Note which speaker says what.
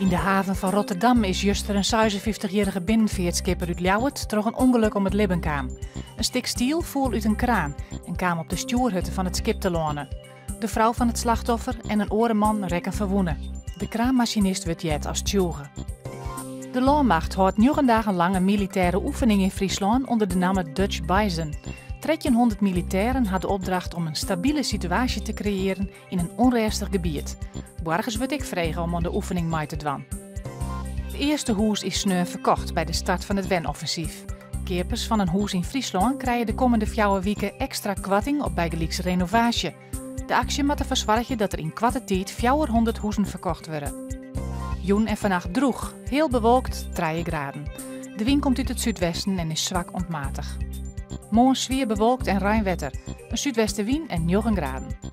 Speaker 1: In de haven van Rotterdam is juster een 56-jarige binnenveertskipper uit Ljouwert door een ongeluk om het libben kwam. Een stuk stiel voer uit een kraan en kwam op de stuurhutte van het schip te landen. De vrouw van het slachtoffer en een orenman rekken verwoenen. De kraanmachinist werd jet als tjoegen. De Landmacht houdt 9 dagen lang een militaire oefening in Friesland onder de naam Dutch Bison. 1300 militairen hadden de opdracht om een stabiele situatie te creëren in een onrustig gebied. Borgens werd ik vregen om aan de oefening mee te doen. Het eerste hoes is sneu verkocht bij de start van het wenoffensief. Keepers van een hoes in Friesland krijgen de komende 4 weken extra kwatting op bijgelijkse renovatie. De actie moet ervoor zorgen dat er in kwarte tijd 400 hoesen verkocht worden. Joen en vannacht droeg, heel bewolkt, 3 graden. De wind komt uit het zuidwesten en is zwak ontmatig. Morgen zwier bewolkt en ruim wetter. Een zuidwestenwind en 9 graden.